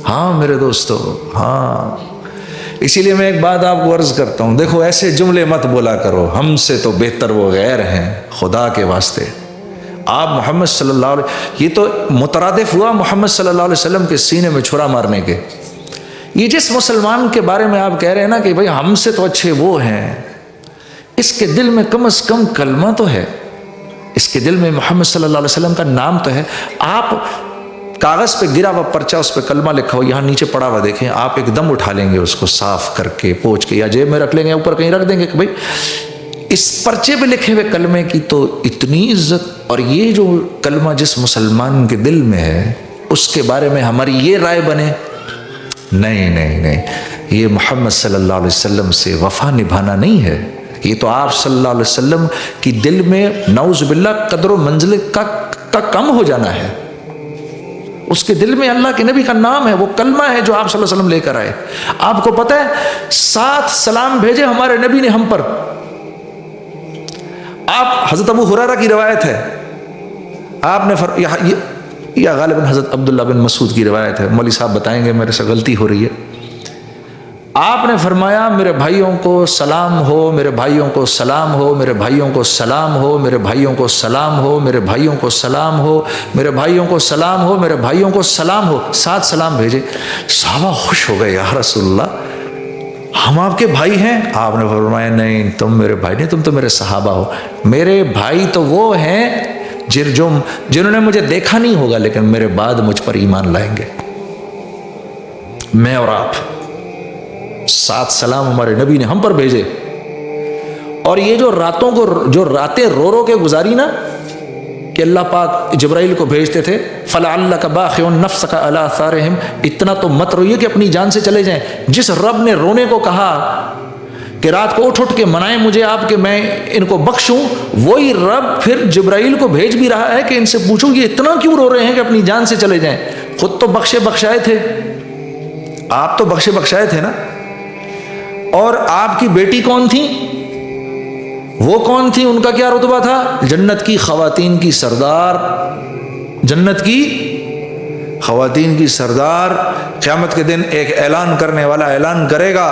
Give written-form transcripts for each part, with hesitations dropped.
ہاں میرے دوستو، ہاں اسی لیے میں ایک بات آپ کو عرض کرتا ہوں، دیکھو ایسے جملے مت بولا کرو ہم سے تو بہتر وہ غیر ہیں، خدا کے واسطے آپ محمد صلی اللہ علیہ، یہ تو مترادف ہوا محمد صلی اللہ علیہ وسلم کے سینے میں چھرا مارنے کے۔ یہ جس مسلمان کے بارے میں آپ کہہ رہے ہیں نا کہ بھئی ہم سے تو اچھے وہ ہیں، اس کے دل میں کم از کم کلمہ تو ہے، اس کے دل میں محمد صلی اللہ علیہ وسلم کا نام تو ہے۔ آپ کاغذ پہ گرا ہوا پرچہ، اس پہ کلمہ لکھا ہو، یہاں نیچے پڑا ہوا دیکھیں، آپ ایک دم اٹھا لیں گے اس کو صاف کر کے پوچھ کے، یا جیب میں رکھ لیں گے، اوپر کہیں رکھ دیں گے کہ بھئی اس پرچے پہ لکھے ہوئے کلمے کی تو اتنی عزت، اور یہ جو کلمہ جس مسلمان کے دل میں ہے اس کے بارے میں ہماری یہ رائے بنے، نہیں نہیں نہیں، یہ محمد صلی اللہ علیہ وسلم سے وفا نبھانا نہیں ہے، یہ تو آپ صلی اللہ علیہ وسلم کی دل میں نعوذ باللہ قدر و منزلت کا کم ہو جانا ہے۔ اس کے دل میں اللہ کے نبی کا نام ہے، وہ کلمہ ہے جو آپ صلی اللہ علیہ وسلم لے کر آئے۔ آپ کو پتہ ہے 7 سلام بھیجے ہمارے نبی نے ہم پر۔ آپ حضرت ابو ہریرہ کی روایت ہے، آپ نے یا غالباً حضرت عبداللہ بن مسعود کی روایت ہے، مولوی صاحب بتائیں گے میرے سے غلطی ہو رہی ہے، آپ نے فرمایا میرے بھائیوں کو سلام ہو، میرے بھائیوں کو سلام ہو، میرے بھائیوں کو سلام ہو، میرے بھائیوں کو سلام ہو، میرے بھائیوں کو سلام ہو، میرے بھائیوں کو سلام ہو، میرے بھائیوں کو سلام ہو۔ 7 سلام بھیجے، صحابہ خوش ہو گئے، یا رسول اللہ ہم آپ کے بھائی ہیں؟ آپ نے فرمایا نہیں، تم میرے بھائی نہیں، تم تو میرے صحابہ ہو۔ میرے بھائی تو وہ ہیں جنہوں نے مجھے دیکھا نہیں ہوگا لیکن میرے بعد مجھ پر ایمان لائیں گے، میں اور آپ۔ 7 سلام ہمارے نبی نے ہم پر بھیجے، اور یہ جو راتیں رو رو کے گزاری نا، کہ اللہ پاک جبرائیل کو بھیجتے تھے، فَلَعَلَّكَ بَاخِعٌ نَفْسَكَ عَلَىٰ آثَارِهِمْ، اتنا تو مت روئیے کہ اپنی جان سے چلے جائیں۔ جس رب نے رونے کو کہا کہ رات کو اٹھ کے منائیں مجھے آپ کہ میں ان کو بخشوں، وہی رب پھر جبرائیل کو بھیج بھی رہا ہے کہ ان سے پوچھو یہ اتنا کیوں رو رہے ہیں کہ اپنی جان سے چلے جائیں۔ خود تو بخشے بخشائے تھے، آپ تو بخشے بخشائے تھے نا۔ اور آپ کی بیٹی کون تھی؟ وہ کون تھی؟ ان کا کیا رتبہ تھا؟ جنت کی خواتین کی سردار، جنت کی خواتین کی سردار۔ قیامت کے دن ایک اعلان کرنے والا اعلان کرے گا،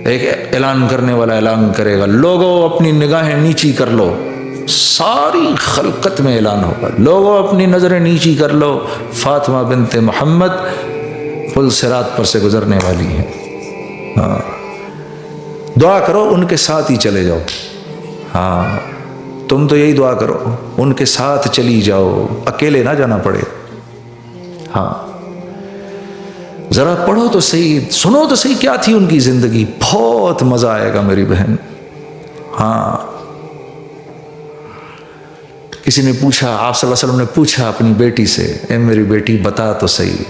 ایک اعلان کرنے والا اعلان کرے گا، لوگوں اپنی نگاہیں نیچی کر لو۔ ساری خلقت میں اعلان ہوگا، لوگوں اپنی نظریں نیچی کر لو، فاطمہ بنت محمد پل صراط پر سے گزرنے والی ہیں۔ ہاں دعا کرو ان کے ساتھ ہی چلے جاؤ، ہاں تم تو یہی دعا کرو ان کے ساتھ چلی جاؤ، اکیلے نہ جانا پڑے۔ ہاں ذرا پڑھو تو صحیح، سنو تو صحیح کیا تھی ان کی زندگی، بہت مزہ آئے گا میری بہن۔ ہاں کسی نے پوچھا، آپ صلی اللہ علیہ وسلم نے پوچھا اپنی بیٹی سے، اے میری بیٹی بتا تو صحیح،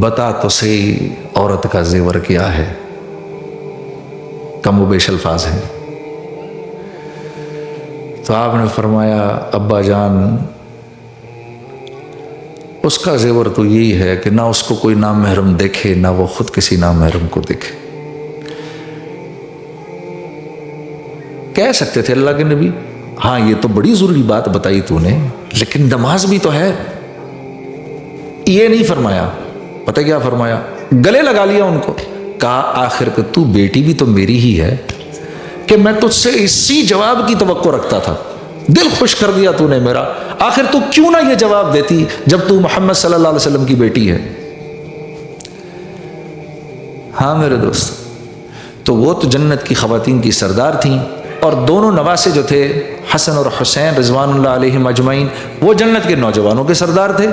بتا تو صحیح عورت کا زیور کیا ہے؟ کم و بیش الفاظ ہیں۔ تو آپ نے فرمایا ابا جان اس کا زیور تو یہی ہے کہ نہ اس کو کوئی نام محرم دیکھے، نہ وہ خود کسی نام محرم کو دیکھے۔ کہہ سکتے تھے اللہ کے نبی ہاں یہ تو بڑی ضروری بات بتائی تو نے، لیکن نماز بھی تو ہے۔ یہ نہیں فرمایا، پتہ کیا فرمایا؟ گلے لگا لیا ان کو، کہا آخر کہ تو بیٹی بھی تو میری ہی ہے، کہ میں تجھ سے اسی جواب کی توقع رکھتا تھا، دل خوش کر دیا تو نے میرا، آخر تو کیوں نہ یہ جواب دیتی جب تو محمد صلی اللہ علیہ وسلم کی بیٹی ہے۔ ہاں میرے دوست، تو وہ تو جنت کی خواتین کی سردار تھیں، اور دونوں نواسے جو تھے حسن اور حسین رضوان اللہ علیہم اجمعین، وہ جنت کے نوجوانوں کے سردار تھے،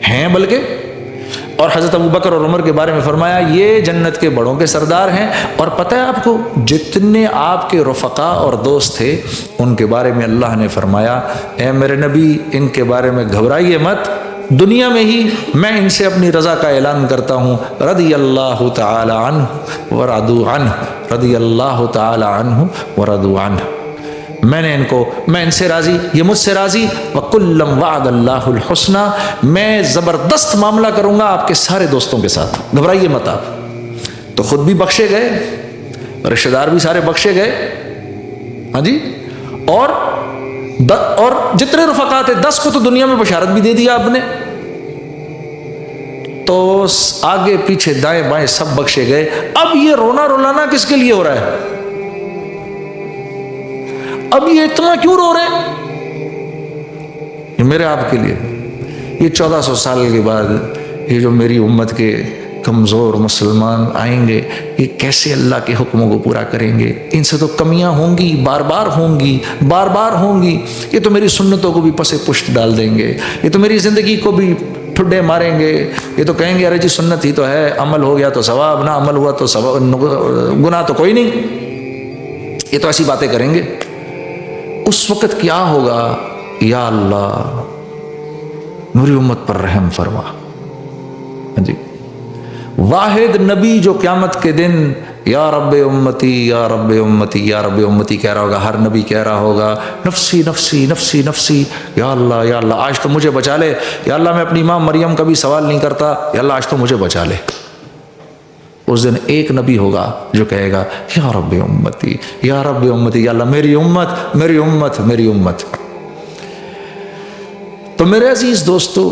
ہیں بلکہ۔ اور حضرت ابوبکر اور عمر کے بارے میں فرمایا یہ جنت کے بڑوں کے سردار ہیں۔ اور پتہ ہے آپ کو جتنے آپ کے رفقا اور دوست تھے ان کے بارے میں اللہ نے فرمایا اے میرے نبی ان کے بارے میں گھبرائیے مت، دنیا میں ہی میں ان سے اپنی رضا کا اعلان کرتا ہوں، رضی اللہ تعالی عنہ ورضوا عنہ، رضی اللہ تعالی عنہ ورضوا عنہ، میں ان سے راضی، یہ مجھ سے راضی، وَكُلًّا وَعَدَ اللَّهُ الْحُسْنَى، میں زبردست معاملہ کروں گا آپ کے سارے دوستوں کے ساتھ، گھبرائیے مت آپ۔ تو خود بھی بخشے گئے، رشتہ دار بھی سارے بخشے گئے، ہاں جی، اور جتنے رفقا تھے 10 کو تو دنیا میں بشارت بھی دے دیا آپ نے، تو آگے پیچھے دائیں بائیں سب بخشے گئے. اب یہ رونا رولانا کس کے لیے ہو رہا ہے؟ اب یہ اتنا کیوں رو رہے ہیں؟ یہ میرے آپ کے لیے. یہ 1400 سال کے بعد یہ جو میری امت کے کمزور مسلمان آئیں گے، یہ کیسے اللہ کے حکموں کو پورا کریں گے؟ ان سے تو کمیاں ہوں گی، بار بار ہوں گی، بار بار ہوں گی. یہ تو میری سنتوں کو بھی پسے پشت ڈال دیں گے، یہ تو میری زندگی کو بھی ٹھڈے ماریں گے. یہ تو کہیں گے ارے جی سنت ہی تو ہے، عمل ہو گیا تو ثواب، نہ عمل ہوا تو گناہ تو کوئی نہیں. یہ تو ایسی باتیں کریں گے. اس وقت کیا ہوگا؟ یا اللہ میری امت پر رحم فرما. جی، واحد نبی جو قیامت کے دن یا رب امتی یا رب امتی یا رب امتی کہہ رہا ہوگا، ہر نبی کہہ رہا ہوگا نفسی نفسی نفسی نفسی، یا اللہ آج تو مجھے بچا لے. یا اللہ میں اپنی ماں مریم کا بھی سوال نہیں کرتا، یا اللہ آج تو مجھے بچا لے. اس دن ایک نبی ہوگا جو کہے گا یا رب امتی یا رب امتی، یا اللہ میری امت میری امت میری امت. تو میرے عزیز دوستو،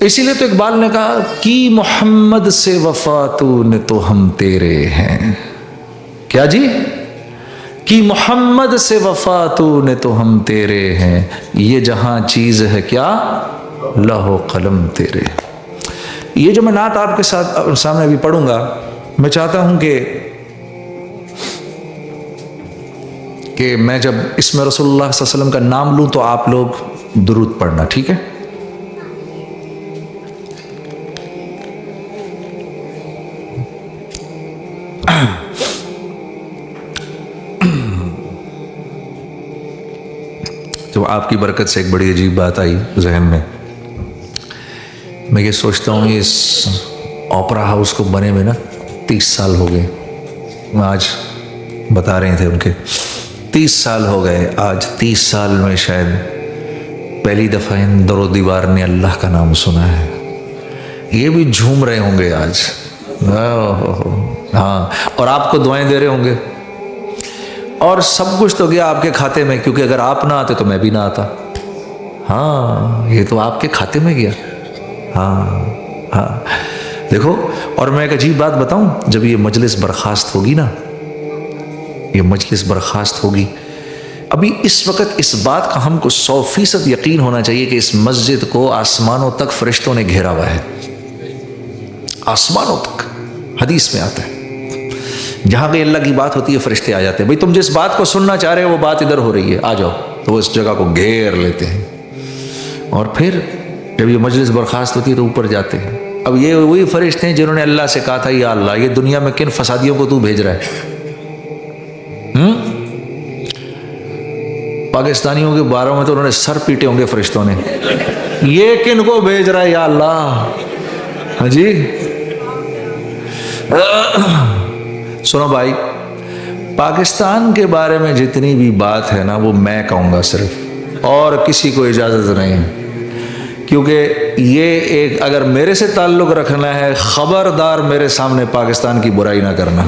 اسی لیے تو اقبال نے کہا کہ محمد سے وفا تو نے تو ہم تیرے ہیں. کیا جی؟ کہ محمد سے وفا تو نے تو ہم تیرے ہیں، یہ جہاں چیز ہے کیا لوح و قلم تیرے. یہ جو میں نعت آپ کے ساتھ سامنے ابھی پڑھوں گا، میں چاہتا ہوں کہ میں جب اس میں رسول اللہ صلی اللہ علیہ وسلم کا نام لوں تو آپ لوگ درود پڑھنا، ٹھیک ہے؟ تو آپ کی برکت سے ایک بڑی عجیب بات آئی ذہن میں یہ سوچتا ہوں اس اوپرا ہاؤس کو بنے میں نا 30 سال ہو گئے. آج بتا رہے تھے ان کے 30 سال ہو گئے. آج 30 سال میں شاید پہلی دفعہ ان در و دیوار نے اللہ کا نام سنا ہے. یہ بھی جھوم رہے ہوں گے آج، ہاں، اور آپ کو دعائیں دے رہے ہوں گے. اور سب کچھ تو گیا آپ کے کھاتے میں، کیونکہ اگر آپ نہ آتے تو میں بھی نہ آتا. ہاں، یہ تو آپ کے کھاتے میں گیا. ہاں دیکھو. اور میں ایک عجیب بات بتاؤں، جب یہ مجلس برخاست ہوگی نا، یہ مجلس برخاست ہوگی، ابھی اس وقت اس بات کا ہم کو 100% یقین ہونا چاہیے کہ اس مسجد کو آسمانوں تک فرشتوں نے گھیرا ہوا ہے. آسمانوں تک. حدیث میں آتا ہے جہاں بھی اللہ کی بات ہوتی ہے فرشتے آ جاتے ہیں. بھئی تم جس بات کو سننا چاہ رہے ہو وہ بات ادھر ہو رہی ہے، آ جاؤ. تو وہ اس جگہ کو گھیر لیتے ہیں، اور پھر جب یہ مجلس برخاست ہوتی ہے تو اوپر جاتے ہیں. اب یہ وہی فرشتے ہیں جنہوں نے اللہ سے کہا تھا یا اللہ یہ دنیا میں کن فسادیوں کو تو بھیج رہا ہے؟ پاکستانیوں کے باروں میں تو انہوں نے سر پیٹے ہوں گے فرشتوں نے، یہ کن کو بھیج رہا ہے یا اللہ. ہاں جی. سنو بھائی، پاکستان کے بارے میں جتنی بھی بات ہے نا وہ میں کہوں گا صرف، اور کسی کو اجازت نہیں. کیونکہ یہ ایک اگر میرے سے تعلق رکھنا ہے، خبردار میرے سامنے پاکستان کی برائی نہ کرنا،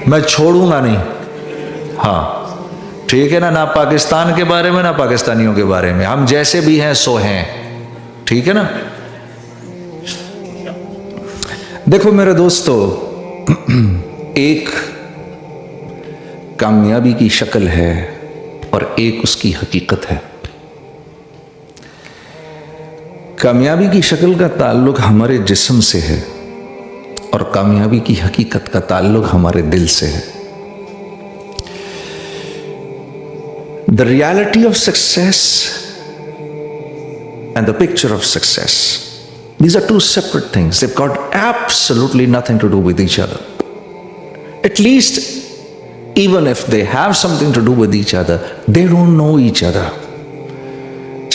میں چھوڑوں گا نہیں. ہاں ٹھیک ہے نا، نہ پاکستان کے بارے میں نہ پاکستانیوں کے بارے میں، ہم جیسے بھی ہیں سو ہیں. ٹھیک ہے نا. دیکھو میرے دوستو، ایک کامیابی کی شکل ہے اور ایک اس کی حقیقت ہے. کامیابی کی شکل کا تعلق ہمارے جسم سے ہے اور کامیابی کی حقیقت کا تعلق ہمارے دل سے ہے. The reality of success and the picture of success, these are two separate things. They've got absolutely nothing to do with each other. At least, even if they have something to do with each other, they don't know each other.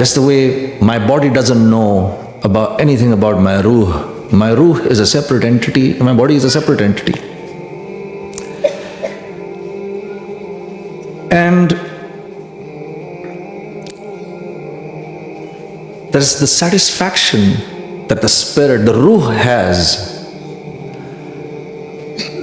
Just the way my body doesn't know about anything about my ruh. My ruh is a separate entity, my body is a separate entity. And there's the satisfaction that the spirit, the ruh has.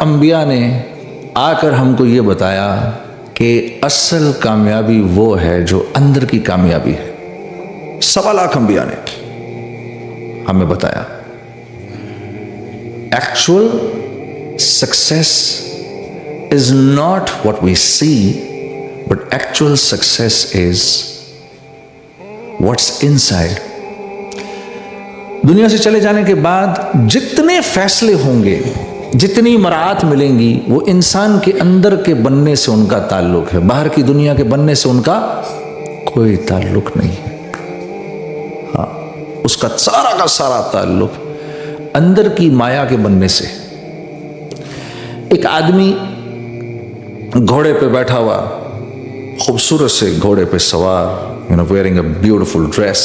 انبیاء نے آ کر ہم کو یہ بتایا کہ اصل کامیابی وہ ہے جو اندر کی کامیابی ہے. 1.25 لاکھ انبیاء نے ہمیں بتایا actual success is not what we see but actual success is what's inside. دنیا سے چلے جانے کے بعد جتنے فیصلے ہوں گے، جتنی مراعات ملیں گی، وہ انسان کے اندر کے بننے سے ان کا تعلق ہے، باہر کی دنیا کے بننے سے ان کا کوئی تعلق نہیں ہے. ہاں، اس کا سارا تعلق اندر کی مایا کے بننے سے. ایک آدمی گھوڑے پہ بیٹھا ہوا، خوبصورت سے گھوڑے پہ سوار، wearing a beautiful dress.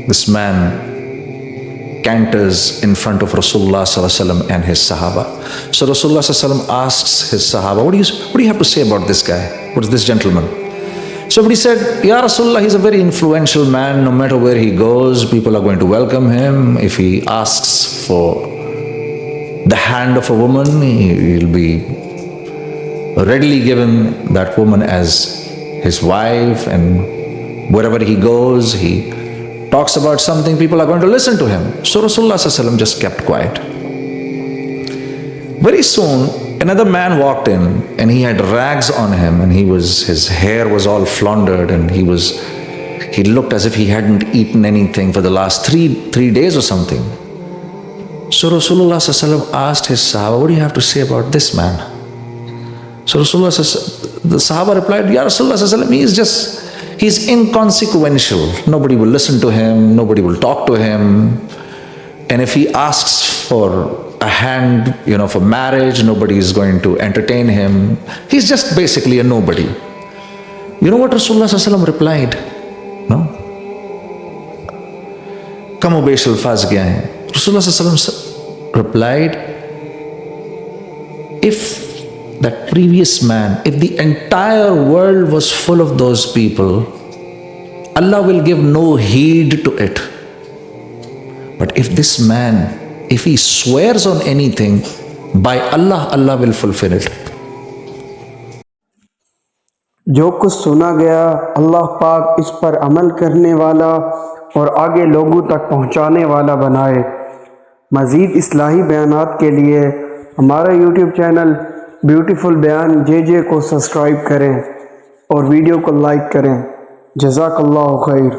This man canters in front of Rasulullah sallallahu alaihi wasallam and his Sahaba. So Rasulullah sallallahu alaihi wasallam asks his Sahaba, what do you have to say about this guy? What is this gentleman? Somebody said, Ya Rasulullah, he's a very influential man. No matter where he goes, people are going to welcome him. If he asks for the hand of a woman, he'll be readily given that woman as his wife, and wherever he goes, he talks about something, people are going to listen to him. So Rasulullah sallallahu alaihi wasallam just kept quiet. Very soon, another man walked in, and he had rags on him, and his hair was all floundered, and he looked as if he hadn't eaten anything for the last three days or something. So Rasulullah sallallahu alaihi wasallam asked his Sahaba, what do you have to say about this man? So Rasulullah the Sahaba replied, Ya Rasulullah sallallahu alaihi wasallam, he's inconsequential. Nobody will listen to him. Nobody will talk to him. And if he asks for a hand, for marriage, nobody is going to entertain him. He's just basically a nobody. You know what Rasulullah sallallahu alaihi wasallam replied? No? Kam o besh alfaz kya hai? Rasulullah sallallahu alaihi wasallam replied, if that previous man, if the entire world was full of those people, Allah will give no heed to it. But if this man, if he swears on anything, by Allah, Allah will fulfill it. جو کچھ سنا گیا اللہ پاک اس پر عمل کرنے والا اور آگے لوگوں تک پہنچانے والا بنائے. مزید اصلاحی بیانات کے لیے ہمارا یوٹیوب چینل بیوٹیفل بیان JJ کو سبسکرائب کریں اور ویڈیو کو لائک کریں. جزاک اللہ خیر.